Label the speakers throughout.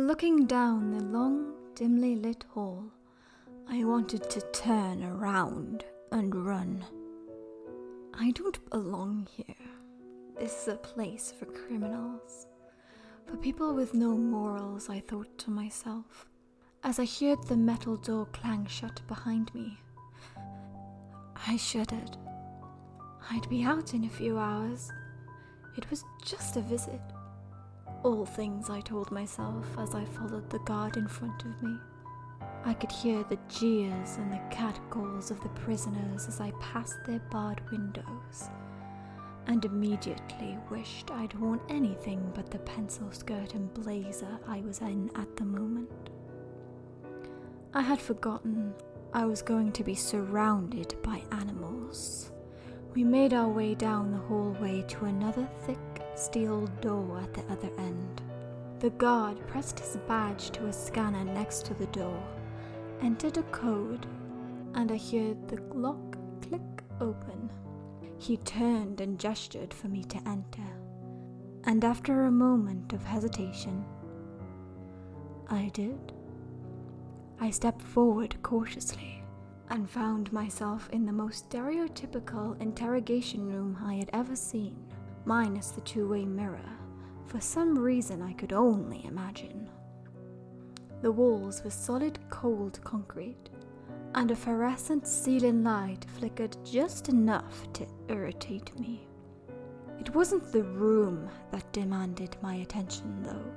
Speaker 1: looking down the long, dimly lit hall, I wanted to turn around and run. I don't belong here. This is a place for criminals. For people with no morals, I thought to myself, as I heard the metal door clang shut behind me. I shuddered. I'd be out in a few hours. It was just a visit. All things I told myself as I followed the guard in front of me. I could hear the jeers and the catcalls of the prisoners as I passed their barred windows, and immediately wished I'd worn anything but the pencil skirt and blazer I was in at the moment. I had forgotten I was going to be surrounded by animals. We made our way down the hallway to another thick steel door at the other end. The guard pressed his badge to a scanner next to the door, entered a code, and I heard the lock click open. He turned and gestured for me to enter, and after a moment of hesitation, I did. I stepped forward cautiously and found myself in the most stereotypical interrogation room I had ever seen, minus the two-way mirror, for some reason I could only imagine. The walls were solid cold concrete, and a fluorescent ceiling light flickered just enough to irritate me. It wasn't the room that demanded my attention, though.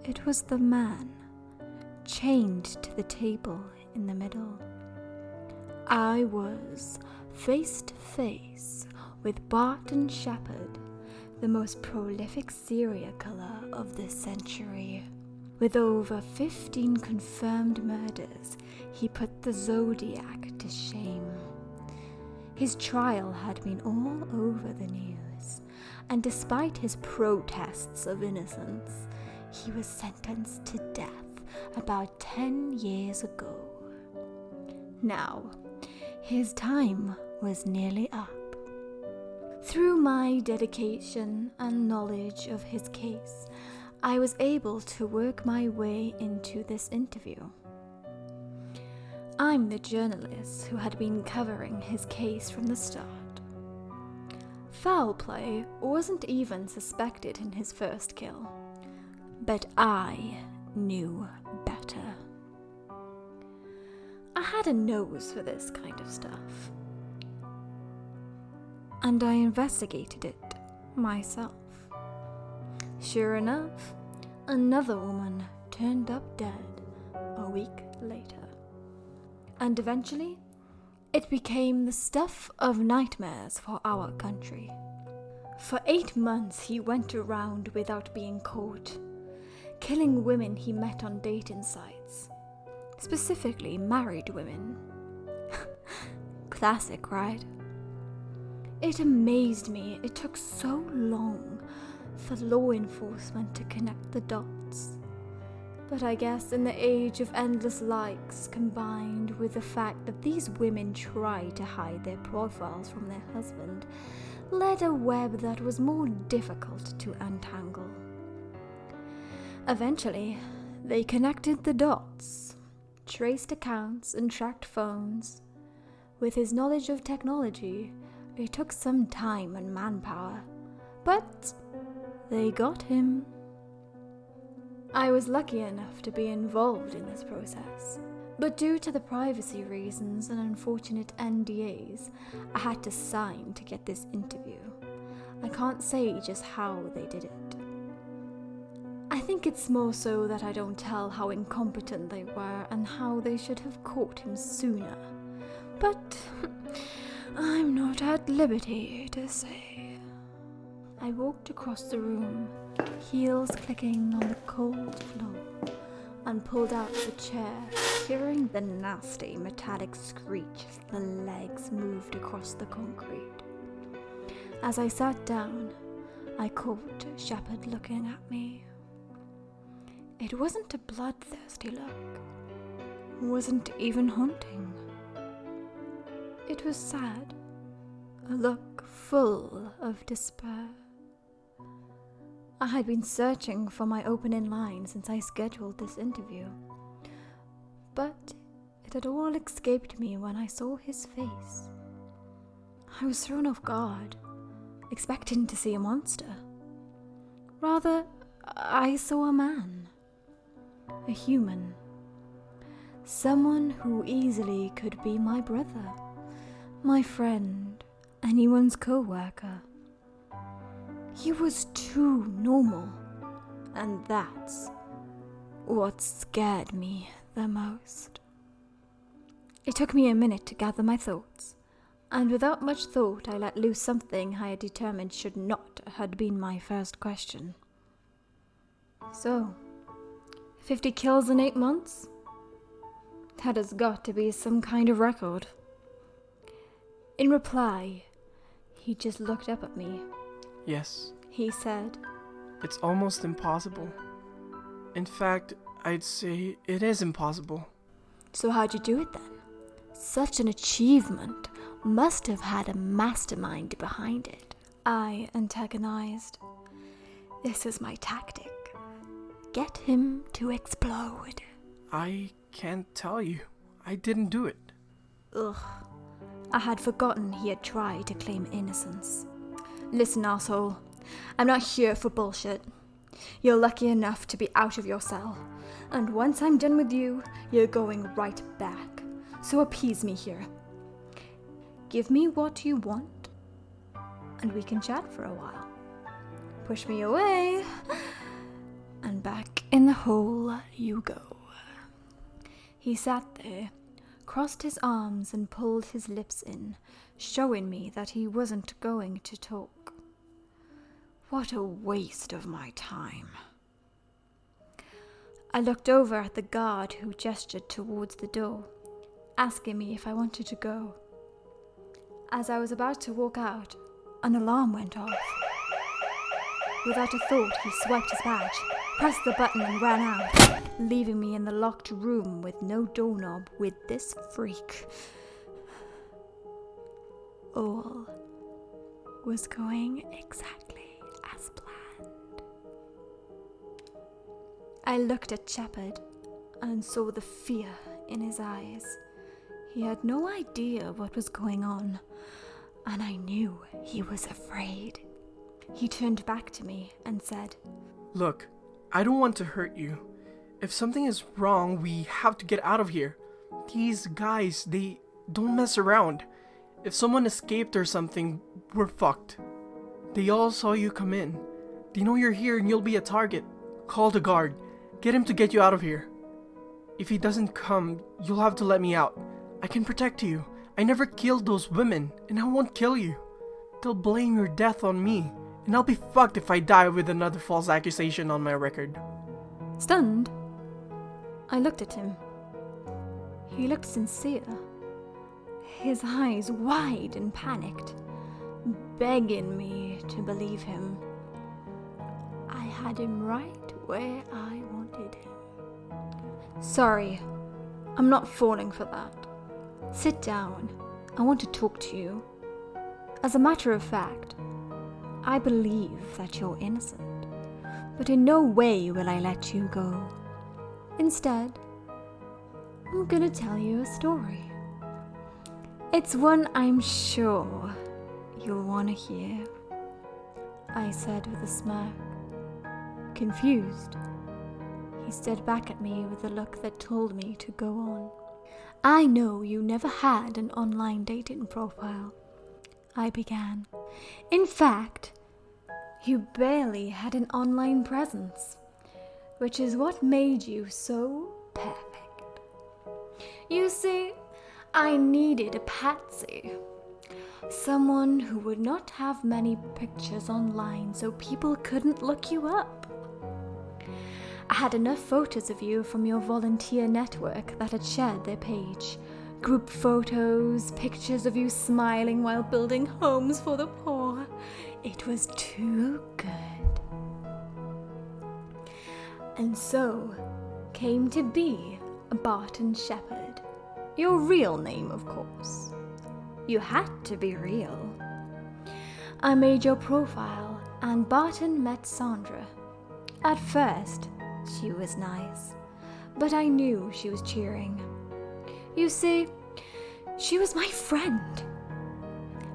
Speaker 1: It was the man, chained to the table in the middle. I was face to face with Barton Shepherd, the most prolific serial killer of this century. With over 15 confirmed murders, he put the Zodiac to shame. His trial had been all over the news, and despite his protests of innocence, he was sentenced to death about 10 years ago. Now, his time was nearly up. Through my dedication and knowledge of his case, I was able to work my way into this interview. I'm the journalist who had been covering his case from the start. Foul play wasn't even suspected in his first kill, but I knew better. I had a nose for this kind of stuff, and I investigated it myself. Sure enough, another woman turned up dead a week later. And eventually, it became the stuff of nightmares for our country. For 8 months he went around without being caught, killing women he met on dating sites, specifically married women. Classic, right? It amazed me it took so long for law enforcement to connect the dots. But I guess in the age of endless likes, combined with the fact that these women tried to hide their profiles from their husband, led a web that was more difficult to untangle. Eventually, they connected the dots, traced accounts and tracked phones. With his knowledge of technology, it took some time and manpower, but they got him. I was lucky enough to be involved in this process, but due to the privacy reasons and unfortunate NDAs I had to sign to get this interview, I can't say just how they did it. I think it's more so that I don't tell how incompetent they were and how they should have caught him sooner, but I'm not at liberty to say. I walked across the room, heels clicking on the cold floor, and pulled out the chair, hearing the nasty metallic screech as the legs moved across the concrete. As I sat down, I caught Shepherd looking at me. It wasn't a bloodthirsty look, wasn't even haunting. It was sad, a look full of despair. I had been searching for my opening line since I scheduled this interview. But it had all escaped me when I saw his face. I was thrown off guard, expecting to see a monster. Rather, I saw a man. A human. Someone who easily could be my brother, my friend, anyone's co-worker. He was too normal, and that's what scared me the most. It took me a minute to gather my thoughts, and without much thought I let loose something I had determined should not have been my first question. So, 50 kills in 8 months? That has got to be some kind of record. In reply, he just looked up at me.
Speaker 2: Yes,
Speaker 1: He said,
Speaker 2: it's almost impossible. In fact, I'd say it is impossible.
Speaker 1: "So how'd you do it then? Such an achievement must have had a mastermind behind it." I antagonized. "This is my tactic. Get him to explode."
Speaker 2: I can't tell you. I didn't do it.
Speaker 1: Ugh. I had forgotten he had tried to claim innocence. "Listen, asshole. I'm not here for bullshit. You're lucky enough to be out of your cell. And once I'm done with you, you're going right back. So appease me here. Give me what you want, and we can chat for a while. Push me away, and back in the hole you go." He sat there, crossed his arms and pulled his lips in, showing me that he wasn't going to talk. What a waste of my time. I looked over at the guard who gestured towards the door, asking me if I wanted to go. As I was about to walk out, an alarm went off. Without a thought, he swiped his badge, pressed the button and ran out, leaving me in the locked room with no doorknob with this freak. All was going exactly as planned. I looked at Shepard and saw the fear in his eyes. He had no idea what was going on, and I knew he was afraid. He turned back to me and said,
Speaker 2: Look, I don't want to hurt you. If something is wrong, we have to get out of here. These guys, they don't mess around. If someone escaped or something, we're fucked. They all saw you come in. They know you're here and you'll be a target. Call the guard. Get him to get you out of here. If he doesn't come, you'll have to let me out. I can protect you. I never killed those women, and I won't kill you. They'll blame your death on me, and I'll be fucked if I die with another false accusation on my record.
Speaker 1: Stunned, I looked at him. He looked sincere, his eyes wide and panicked, begging me to believe him. I had him right where I wanted him. "Sorry, I'm not falling for that. Sit down. I want to talk to you. As a matter of fact, I believe that you're innocent, but in no way will I let you go. Instead, I'm gonna tell you a story. It's one I'm sure you'll want to hear," I said with a smirk. Confused, he stared back at me with a look that told me to go on. "I know you never had an online dating profile," I began. "In fact, you barely had an online presence, which is what made you so perfect. You see, I needed a patsy. Someone who would not have many pictures online so people couldn't look you up. I had enough photos of you from your volunteer network that had shared their page. Group photos, pictures of you smiling while building homes for the poor. It was too good. And so came to be Barton Shepard. Your real name, of course. You had to be real. I made your profile and Barton met Sandra. At first, she was nice, but I knew she was cheering. You see, she was my friend.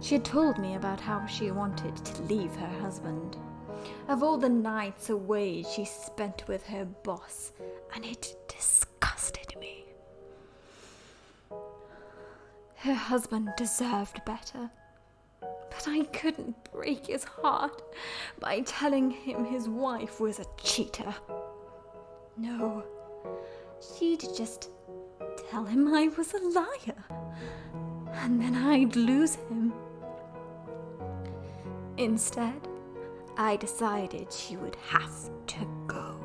Speaker 1: She had told me about how she wanted to leave her husband, of all the nights away she spent with her boss, and it disgusted me. Her husband deserved better, but I couldn't break his heart by telling him his wife was a cheater. No, she'd just tell him I was a liar, and then I'd lose him. Instead, I decided she would have to go.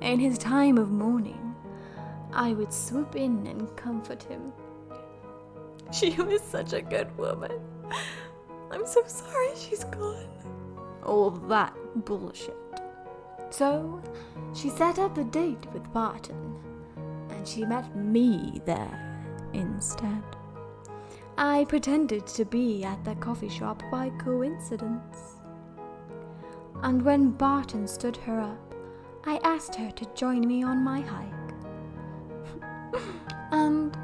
Speaker 1: In his time of mourning, I would swoop in and comfort him. She was such a good woman. I'm so sorry she's gone. All that bullshit. So, she set up a date with Barton, and she met me there instead. I pretended to be at the coffee shop by coincidence. And when Barton stood her up, I asked her to join me on my hike. And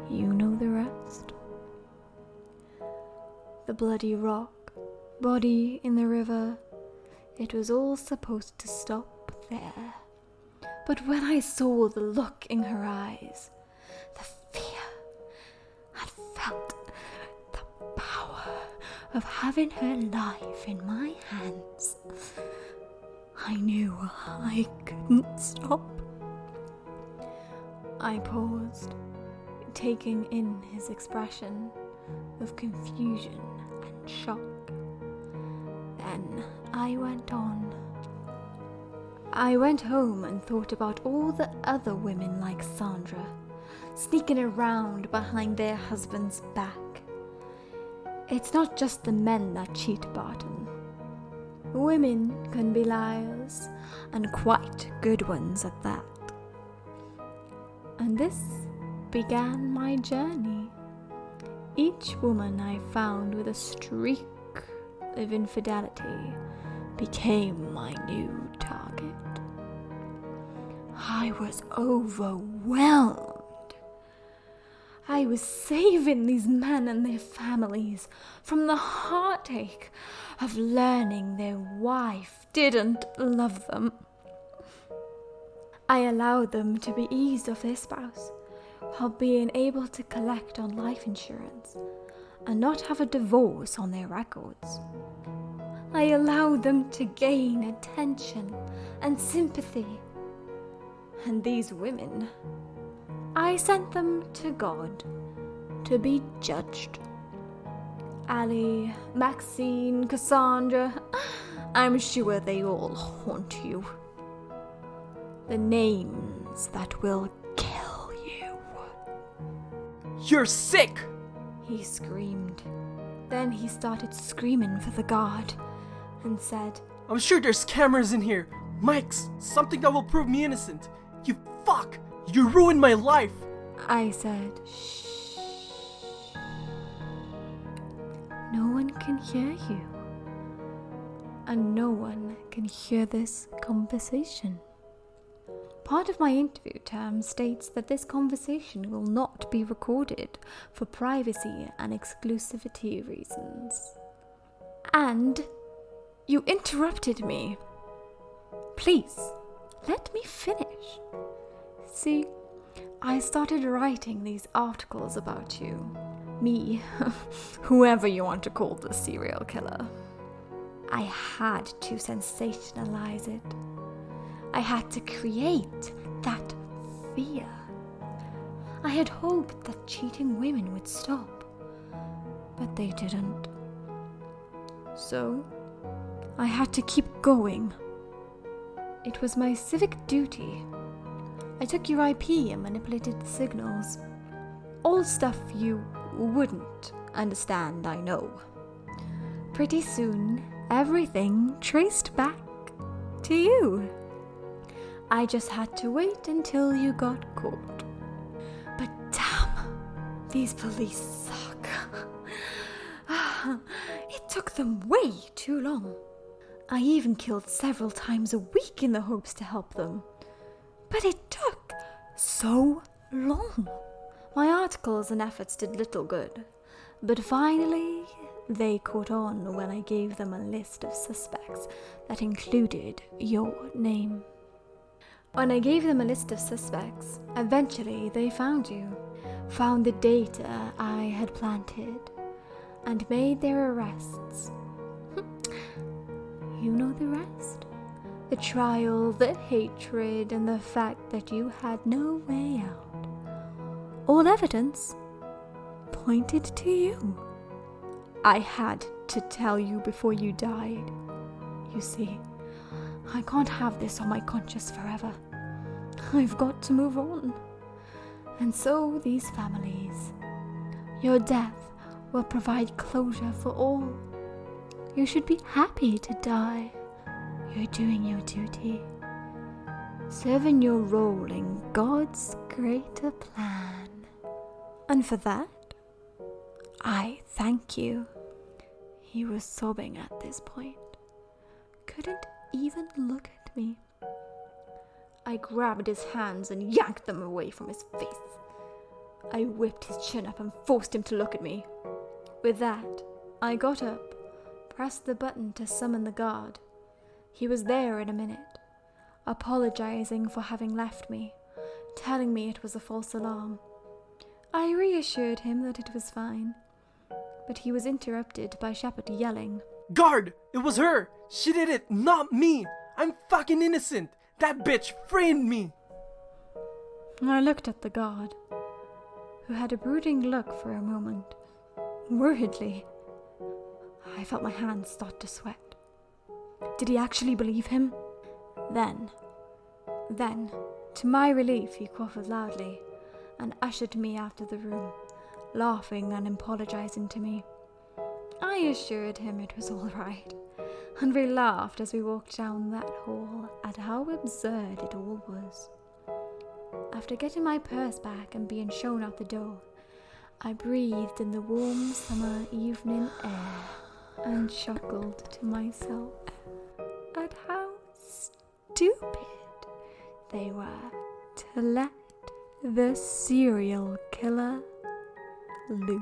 Speaker 1: you know the rest. The bloody rock, body in the river, it was all supposed to stop there. But when I saw the look in her eyes, the fear, I felt the power of having her life in my hands. I knew I couldn't stop. I paused, taking in his expression of confusion and shock. Then I went on. I went home and thought about all the other women like Sandra, sneaking around behind their husband's back. It's not just the men that cheat, Barton. Women can be liars, and quite good ones at that. And this began my journey. Each woman I found with a streak of infidelity became my new target. I was overwhelmed. I was saving these men and their families from the heartache of learning their wife didn't love them. I allowed them to be eased of their spouse while being able to collect on life insurance and not have a divorce on their records. I allowed them to gain attention and sympathy. And these women, I sent them to God to be judged. Ali, Maxine, Cassandra, I'm sure they all haunt you. The names that will kill you.
Speaker 2: You're sick!
Speaker 1: He screamed. Then he started screaming for the guard and said,
Speaker 2: I'm sure there's cameras in here. Mics, something that will prove me innocent. You fuck! You ruined my life!
Speaker 1: I said, shh. No one can hear you. And no one can hear this conversation. Part of my interview term states that this conversation will not be recorded for privacy and exclusivity reasons. And you interrupted me. Please, let me finish. See, I started writing these articles about you. Me, whoever you want to call the serial killer. I had to sensationalize it. I had to create that fear. I had hoped that cheating women would stop, but they didn't. So, I had to keep going. It was my civic duty. I took your IP and manipulated the signals. All stuff you wouldn't understand, I know. Pretty soon, everything traced back to you. I just had to wait until you got caught. But damn, these police suck. It took them way too long. I even killed several times a week in the hopes to help them. But it took so long. My articles and efforts did little good. But finally, they caught on when I gave them a list of suspects that included your name. When I gave them a list of suspects, eventually they found you, found the data I had planted, and made their arrests. You know the rest. The trial, the hatred, and the fact that you had no way out. All evidence pointed to you. I had to tell you before you died. You see, I can't have this on my conscience forever. I've got to move on. And so these families. Your death will provide closure for all. You should be happy to die. You're doing your duty, serving your role in God's greater plan. And for that, I thank you. He was sobbing at this point. Couldn't even look at me. I grabbed his hands and yanked them away from his face. I whipped his chin up and forced him to look at me. With that, I got up, pressed the button to summon the guard. He was there in a minute, apologizing for having left me, telling me it was a false alarm. I reassured him that it was fine, but he was interrupted by Shepard yelling,
Speaker 2: Guard! It was her! She did it, not me! I'm fucking innocent! That bitch framed me!
Speaker 1: I looked at the guard, who had a brooding look for a moment. Worriedly, I felt my hands start to sweat. Did he actually believe him? Then, to my relief, he coughed loudly and ushered me out of the room, laughing and apologizing to me. I assured him it was all right, and we laughed as we walked down that hall at how absurd it all was. After getting my purse back and being shown out the door, I breathed in the warm summer evening air and chuckled to myself at how stupid they were to let the serial killer loose.